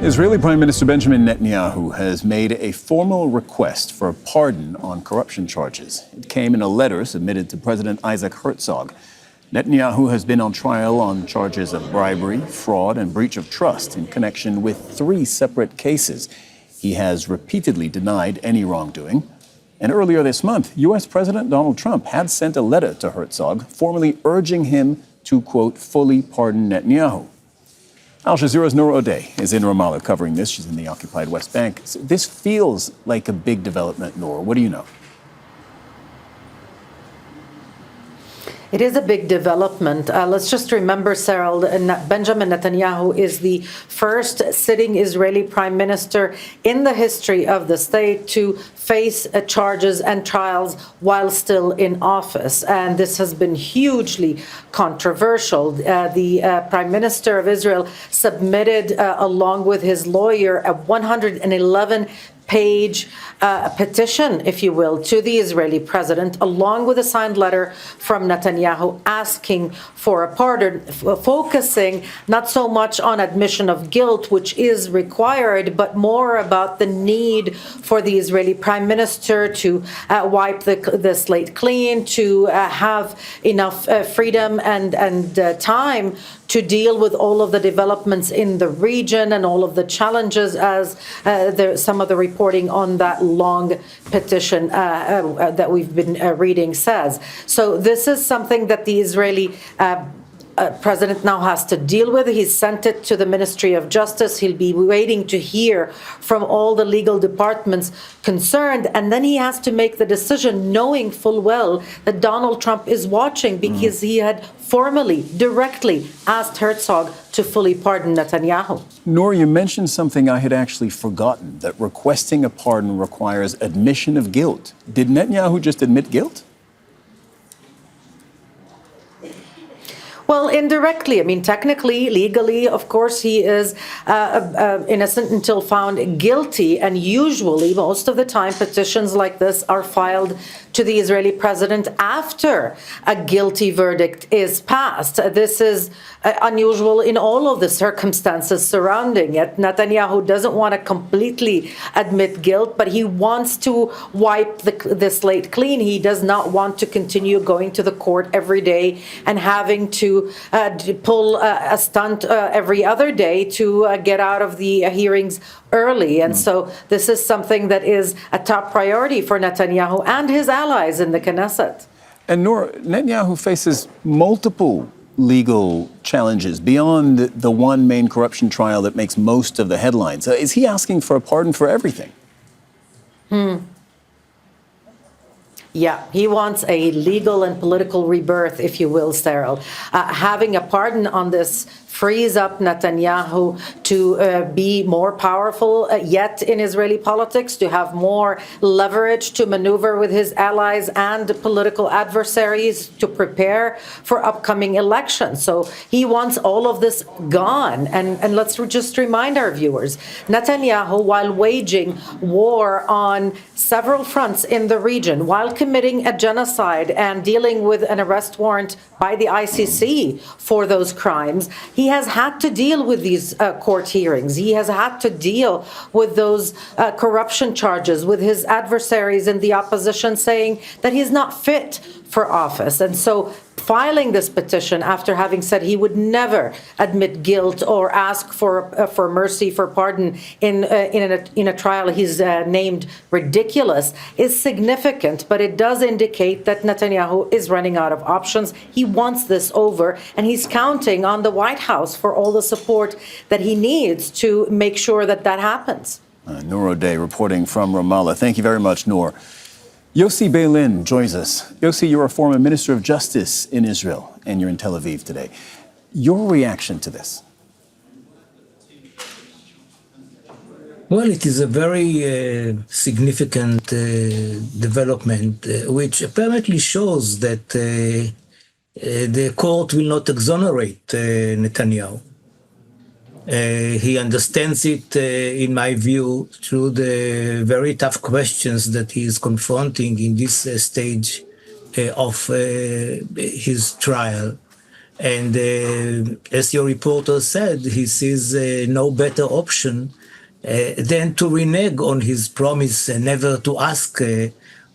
Israeli Prime Minister Benjamin Netanyahu has made a formal request for a pardon on corruption charges. It came in a letter submitted to President Isaac Herzog. Netanyahu has been on trial on charges of bribery, fraud, and breach of trust in connection with 3 separate cases. He has repeatedly denied any wrongdoing. And earlier this month, U.S. President Donald Trump had sent a letter to Herzog, formally urging him to, quote, fully pardon Netanyahu. Al Jazeera's Nour is in Ramallah covering this. She's in the occupied West Bank. So this feels like a big development, Nour. What do you know? It is a big development. Let's just remember, Cyril, Benjamin Netanyahu is the first sitting Israeli prime minister in the history of the state to face charges and trials while still in office. And this has been hugely controversial. The prime minister of Israel submitted, along with his lawyer, a 111-page petition, if you will, to the Israeli president, along with a signed letter from Netanyahu asking for a pardon, focusing not so much on admission of guilt, which is required, but more about the need for the Israeli prime minister to wipe the slate clean, to have enough freedom and time to deal with all of the developments in the region and all of the challenges, as some of the reporting on that long petition that we've been reading says. So this is something that the Israeli president now has to deal with. He's sent it to the Ministry of Justice. He'll be waiting to hear from all the legal departments concerned, and then he has to make the decision knowing full well that Donald Trump is watching, because he had formally, directly asked Herzog to fully pardon Netanyahu. Nour, you mentioned something I had actually forgotten, that requesting a pardon requires admission of guilt. Did Netanyahu just admit guilt? Well, indirectly. I mean, technically, legally, of course, he is innocent until found guilty. And usually, most of the time, petitions like this are filed to the Israeli president after a guilty verdict is passed. This is unusual in all of the circumstances surrounding it. Netanyahu doesn't want to completely admit guilt, but he wants to wipe the slate clean. He does not want to continue going to the court every day and having to pull a stunt every other day to get out of the hearings early. And so this is something that is a top priority for Netanyahu and his allies in the Knesset. And Nour, Netanyahu faces multiple legal challenges beyond the one main corruption trial that makes most of the headlines. Is he asking for a pardon for everything? Yeah, he wants a legal and political rebirth, if you will, Cyril. Having a pardon on this frees up Netanyahu to be more powerful yet in Israeli politics, to have more leverage to maneuver with his allies and political adversaries to prepare for upcoming elections. So he wants all of this gone. And let's just remind our viewers, Netanyahu, while waging war on several fronts in the region, while committing a genocide and dealing with an arrest warrant by the ICC for those crimes, he has had to deal with these court hearings. He has had to deal with those corruption charges, with his adversaries in the opposition saying that he's not fit for office. And so filing this petition after having said he would never admit guilt or ask for mercy, for pardon in a trial he's named ridiculous is significant, but it does indicate that Netanyahu is running out of options. He wants this over, and he's counting on the White House for all the support that he needs to make sure that that happens. Nour reporting from Ramallah. Thank you very much, Nour. Yossi Beilin joins us. Yossi, you're a former Minister of Justice in Israel, and you're in Tel Aviv today. Your reaction to this? Well, it is a very significant development, which apparently shows that the court will not exonerate Netanyahu. He understands it, in my view, through the very tough questions that he is confronting in this stage of his trial. And as your reporter said, he sees no better option than to renege on his promise never to ask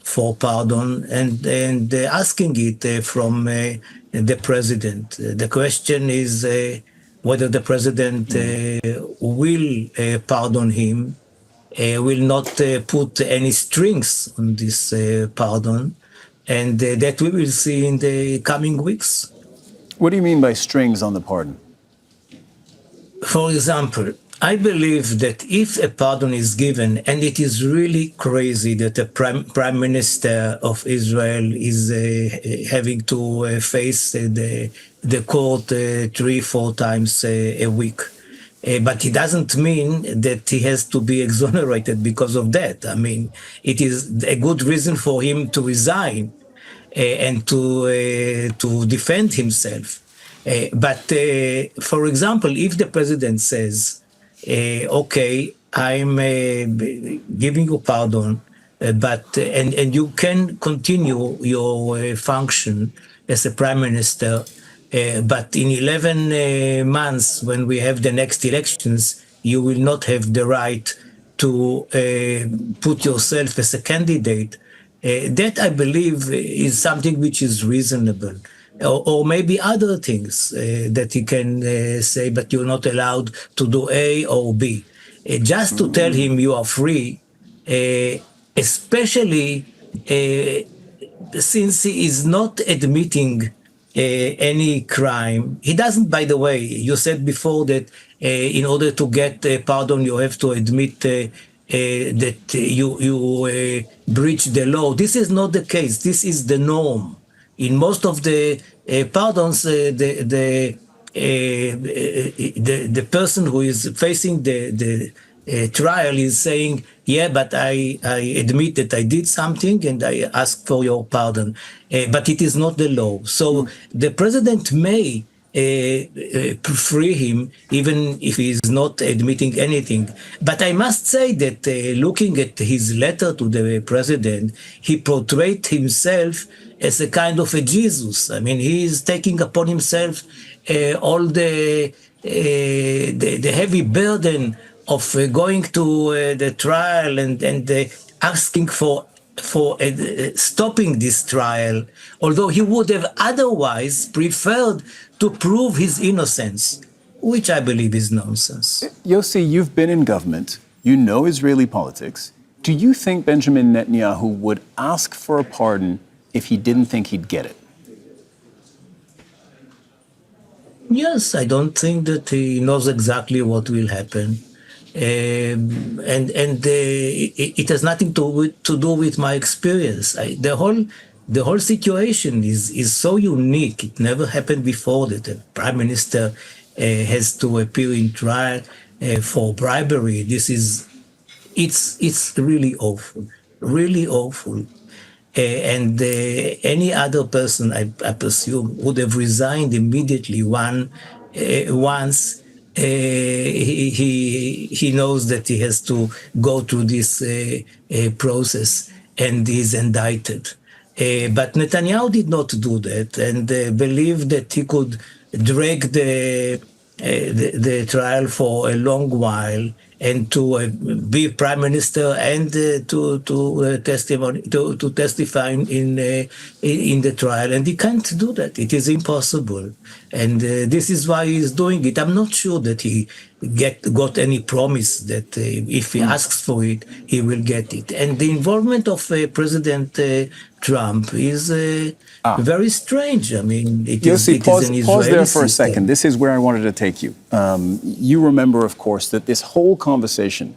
for pardon and asking it from the president. The question is whether the president will pardon him, will not put any strings on this pardon, and that we will see in the coming weeks. What do you mean by strings on the pardon? For example, I believe that if a pardon is given, and it is really crazy that the Prime Minister of Israel is having to face the court 3-4 times a week. But it doesn't mean that he has to be exonerated because of that. I mean, it is a good reason for him to resign and to defend himself. But for example, if the president says, okay, I'm giving you pardon, but and you can continue your function as a prime minister, but in 11 months, when we have the next elections, you will not have the right to put yourself as a candidate. That, I believe, is something which is reasonable. Or maybe other things that he can say, but you're not allowed to do A or B. Just to tell him you are free, especially since he is not admitting any crime. He doesn't, by the way, you said before that in order to get a pardon, you have to admit that you breach the law. This is not the case. This is the norm. In most of the pardons, the person who is facing the trial is saying, yeah, but I admit that I did something and I ask for your pardon. But it is not the law. So the president may free him even if he is not admitting anything. But I must say that looking at his letter to the president, he portrayed himself as a kind of a Jesus. I mean, he is taking upon himself all the heavy burden of going to the trial and asking for stopping this trial, although he would have otherwise preferred to prove his innocence, which I believe is nonsense. Yossi, you've been in government. You know Israeli politics. Do you think Benjamin Netanyahu would ask for a pardon if he didn't think he'd get it? Yes, I don't think that he knows exactly what will happen. It has nothing to do with my experience. The whole situation is so unique. It never happened before that a prime minister has to appear in trial for bribery. It's really awful, really awful. Any other person, I presume, would have resigned immediately once he knows that he has to go through this process and is indicted. But Netanyahu did not do that and believed that he could drag the trial for a long while and to be prime minister and to testify in the trial, and he can't do that. It is impossible, and this is why he is doing it. I'm not sure that he got any promise that if he asks for it, he will get it. And the involvement of President Trump is very strange. I mean, Yossi, pause there for a system. second. This is where I wanted to take you. You remember, of course, that this whole conversation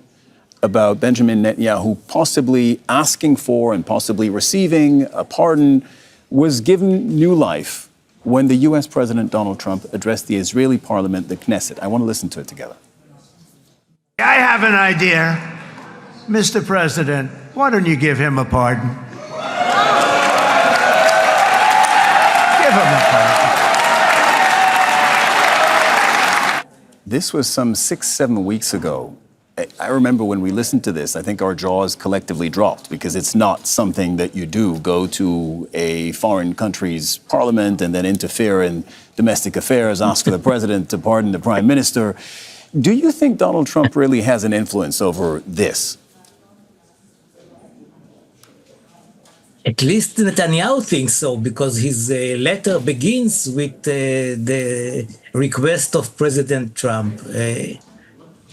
about Benjamin Netanyahu possibly asking for and possibly receiving a pardon was given new life when the U.S. President Donald Trump addressed the Israeli parliament, the Knesset. I want to listen to it together. I have an idea. Mr. President, why don't you give him a pardon? Give him a pardon. This was some 6-7 weeks ago. I remember when we listened to this, I think our jaws collectively dropped because it's not something that you do, go to a foreign country's parliament and then interfere in domestic affairs, ask for the president to pardon the prime minister. Do you think Donald Trump really has an influence over this? At least Netanyahu thinks so, because his letter begins with the request of President Trump.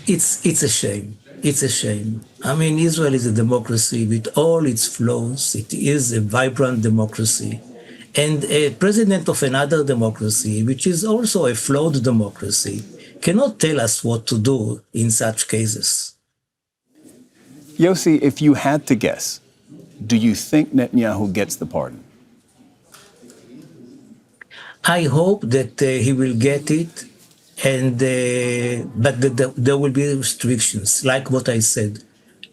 It's a shame. It's a shame. I mean, Israel is a democracy with all its flaws. It is a vibrant democracy. And a president of another democracy, which is also a flawed democracy, cannot tell us what to do in such cases. Yossi, if you had to guess, do you think Netanyahu gets the pardon? I hope that he will get it, and but there will be restrictions, like what I said.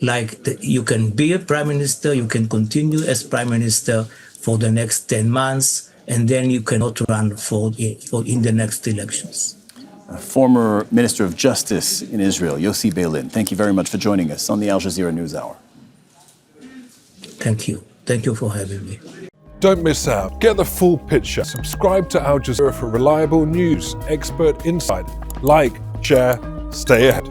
Like you can be a prime minister, you can continue as prime minister for the next 10 months, and then you cannot run for in the next elections. Former Minister of Justice in Israel, Yossi Beilin, thank you very much for joining us on the Al Jazeera News Hour. Thank you. Thank you for having me. Don't miss out. Get the full picture. Subscribe to Al Jazeera for reliable news, expert insight. Like, share, stay ahead.